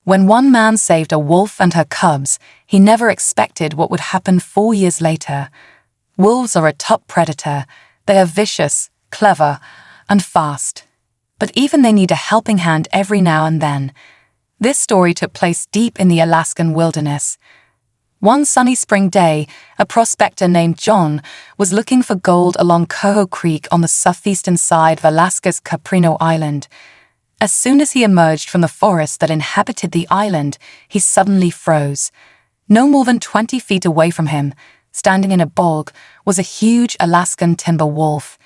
When one man saved a wolf and her cubs, he never expected what would happen 4 years later. Wolves are a top predator. They are vicious, clever, and fast. But even they need a helping hand every now and then. This story took place deep in the Alaskan wilderness. One sunny spring day, a prospector named John was looking for gold along Coho Creek on the southeastern side of Alaska's Caprino Island. As soon as he emerged from the forest that inhabited the island, he suddenly froze. No more than 20 feet away from him, standing in a bog, was a huge Alaskan timber wolf.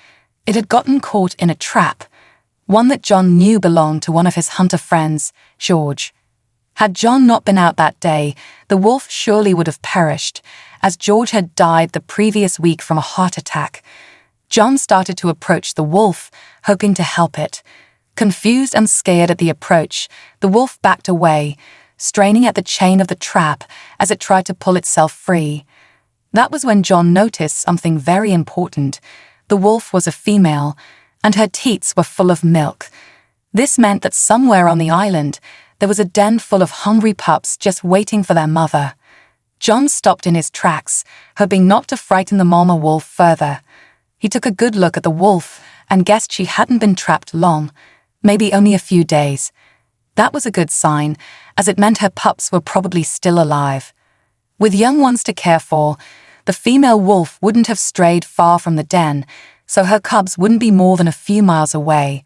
It had gotten caught in a trap, one that John knew belonged to one of his hunter friends, George. Had John not been out that day, the wolf surely would have perished, as George had died the previous week from a heart attack. John started to approach the wolf, hoping to help it. Confused and scared at the approach, the wolf backed away, straining at the chain of the trap as it tried to pull itself free. That was when John noticed something very important. The wolf was a female, and her teats were full of milk. This meant that somewhere on the island, there was a den full of hungry pups just waiting for their mother. John stopped in his tracks, hoping not to frighten the mama wolf further. He took a good look at the wolf and guessed she hadn't been trapped long, maybe only a few days. That was a good sign, as it meant her pups were probably still alive. With young ones to care for, the female wolf wouldn't have strayed far from the den, so her cubs wouldn't be more than a few miles away.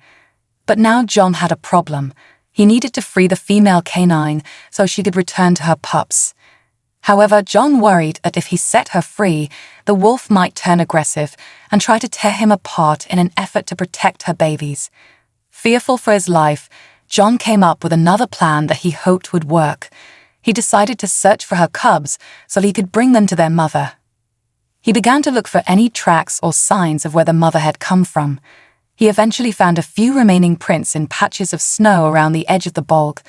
But now John had a problem. He needed to free the female canine so she could return to her pups. However, John worried that if he set her free, the wolf might turn aggressive and try to tear him apart in an effort to protect her babies. Fearful for his life, John came up with another plan that he hoped would work. He decided to search for her cubs so he could bring them to their mother. He began to look for any tracks or signs of where the mother had come from. He eventually found a few remaining prints in patches of snow around the edge of the bog.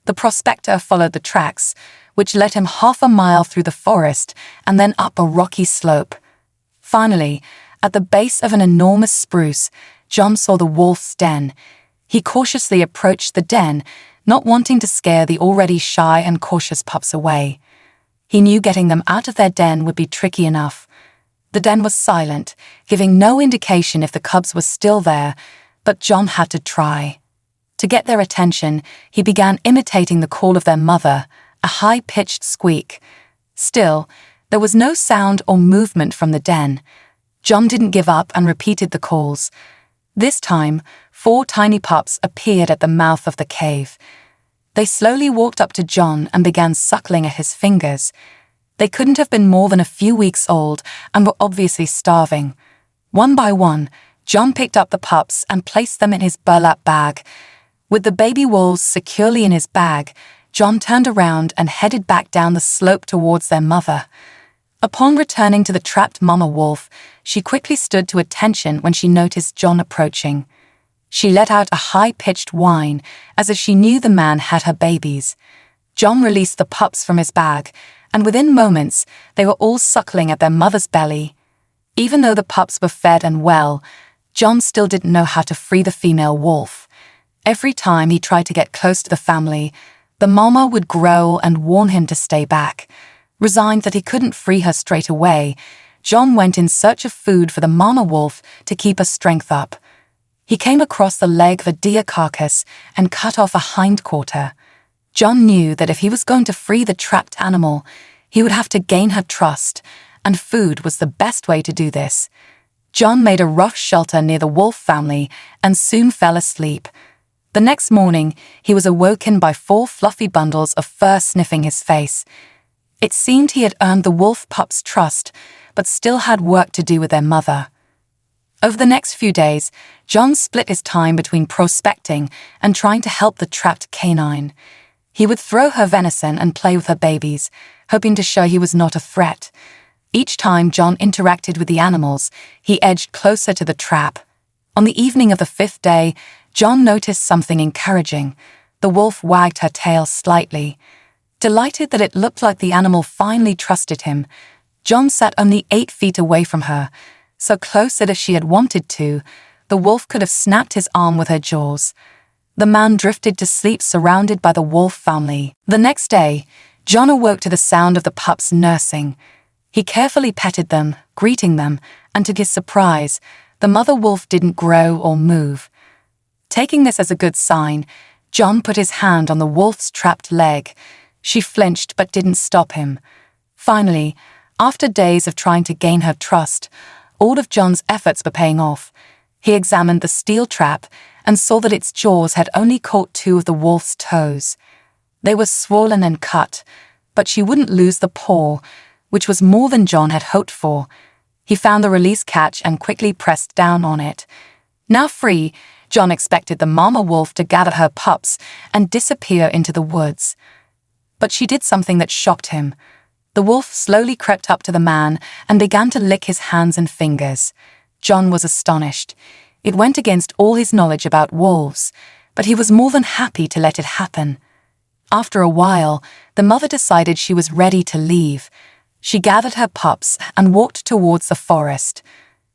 The prospector followed the tracks, which led him half a mile through the forest and then up a rocky slope. Finally, at the base of an enormous spruce, John saw the wolf's den. He cautiously approached the den, not wanting to scare the already shy and cautious pups away. He knew getting them out of their den would be tricky enough. The den was silent, giving no indication if the cubs were still there, but John had to try. To get their attention, he began imitating the call of their mother, a high-pitched squeak. Still, there was no sound or movement from the den. John didn't give up and repeated the calls. This time, 4 tiny pups appeared at the mouth of the cave. They slowly walked up to John and began suckling at his fingers. They couldn't have been more than a few weeks old and were obviously starving. One by one, John picked up the pups and placed them in his burlap bag. With the baby wolves securely in his bag, John turned around and headed back down the slope towards their mother. Upon returning to the trapped mama wolf, she quickly stood to attention when she noticed John approaching. She let out a high-pitched whine, as if she knew the man had her babies. John released the pups from his bag, and within moments, they were all suckling at their mother's belly. Even though the pups were fed and well, John still didn't know how to free the female wolf. Every time he tried to get close to the family, the mama would growl and warn him to stay back. Resigned that he couldn't free her straight away, John went in search of food for the mama wolf to keep her strength up. He came across the leg of a deer carcass and cut off a hindquarter. John knew that if he was going to free the trapped animal, he would have to gain her trust, and food was the best way to do this. John made a rough shelter near the wolf family and soon fell asleep. The next morning, he was awoken by 4 fluffy bundles of fur sniffing his face. It seemed he had earned the wolf pup's trust, but still had work to do with their mother. Over the next few days, John split his time between prospecting and trying to help the trapped canine. He would throw her venison and play with her babies, hoping to show he was not a threat. Each time John interacted with the animals, he edged closer to the trap. On the evening of the 5th day, John noticed something encouraging. The wolf wagged her tail slightly. Delighted that it looked like the animal finally trusted him, John sat only 8 feet away from her, so close that if she had wanted to, the wolf could have snapped his arm with her jaws. the man drifted to sleep surrounded by the wolf family. The next day, John awoke to the sound of the pups nursing. He carefully petted them, greeting them, and to his surprise, the mother wolf didn't grow or move. Taking this as a good sign, John put his hand on the wolf's trapped leg. She flinched but didn't stop him. Finally, after days of trying to gain her trust, all of John's efforts were paying off. He examined the steel trap and saw that its jaws had only caught 2 of the wolf's toes. They were swollen and cut, but she wouldn't lose the paw, which was more than John had hoped for. He found the release catch and quickly pressed down on it. Now free, John expected the mama wolf to gather her pups and disappear into the woods. But she did something that shocked him. The wolf slowly crept up to the man and began to lick his hands and fingers. John was astonished. It went against all his knowledge about wolves, but he was more than happy to let it happen. After a while, the mother decided she was ready to leave. She gathered her pups and walked towards the forest.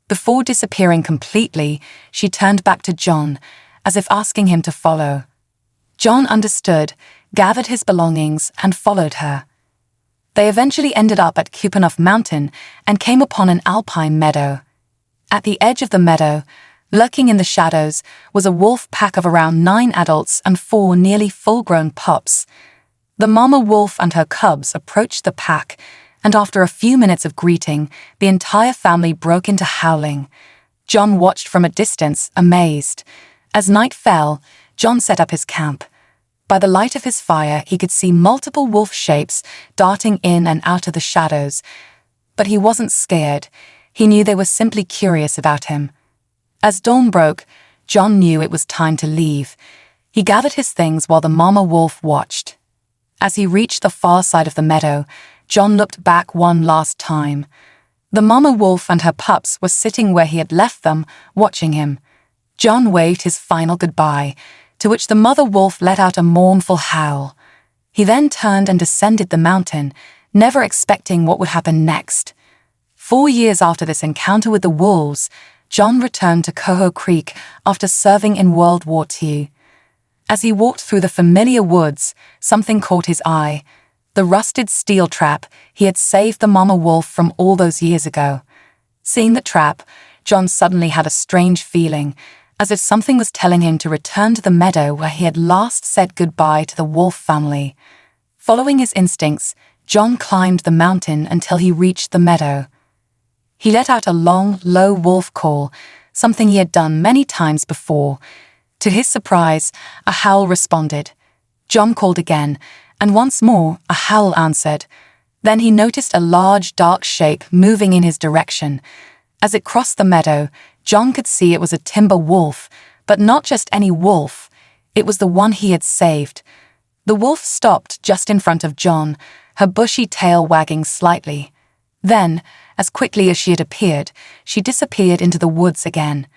Before disappearing completely, she turned back to John, as if asking him to follow. John understood, gathered his belongings, and followed her. They eventually ended up at Kupenhof Mountain and came upon an alpine meadow. At the edge of the meadow, lurking in the shadows, was a wolf pack of around 9 adults and 4 nearly full-grown pups. The mama wolf and her cubs approached the pack, and after a few minutes of greeting, the entire family broke into howling. John watched from a distance, amazed. As night fell, John set up his camp. By the light of his fire, he could see multiple wolf shapes darting in and out of the shadows. But he wasn't scared. He knew they were simply curious about him. As dawn broke, John knew it was time to leave. He gathered his things while the mama wolf watched. As he reached the far side of the meadow, John looked back one last time. The mama wolf and her pups were sitting where he had left them, watching him. John waved his final goodbye, to which the mother wolf let out a mournful howl. He then turned and descended the mountain, never expecting what would happen next. 4 years after this encounter with the wolves, John returned to Coho Creek after serving in World War II. As he walked through the familiar woods, something caught his eye. The rusted steel trap he had saved the mama wolf from all those years ago. Seeing the trap, John suddenly had a strange feeling, as if something was telling him to return to the meadow where he had last said goodbye to the wolf family. Following his instincts, John climbed the mountain until he reached the meadow. He let out a long, low wolf call, something he had done many times before. To his surprise, a howl responded. John called again, and once more a howl answered. Then he noticed a large, dark shape moving in his direction. As it crossed the meadow, John could see it was a timber wolf, but not just any wolf. It was the one he had saved. The wolf stopped just in front of John, her bushy tail wagging slightly. Then, as quickly as she had appeared, she disappeared into the woods again.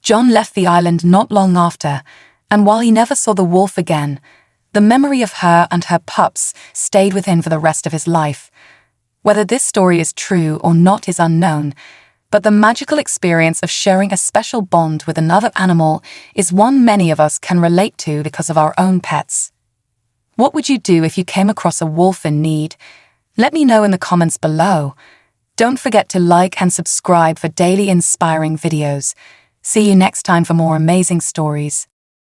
John left the island not long after, and while he never saw the wolf again, the memory of her and her pups stayed with him for the rest of his life. Whether this story is true or not is unknown, but the magical experience of sharing a special bond with another animal is one many of us can relate to because of our own pets. What would you do if you came across a wolf in need? Let me know in the comments below. Don't forget to like and subscribe for daily inspiring videos. See you next time for more amazing stories.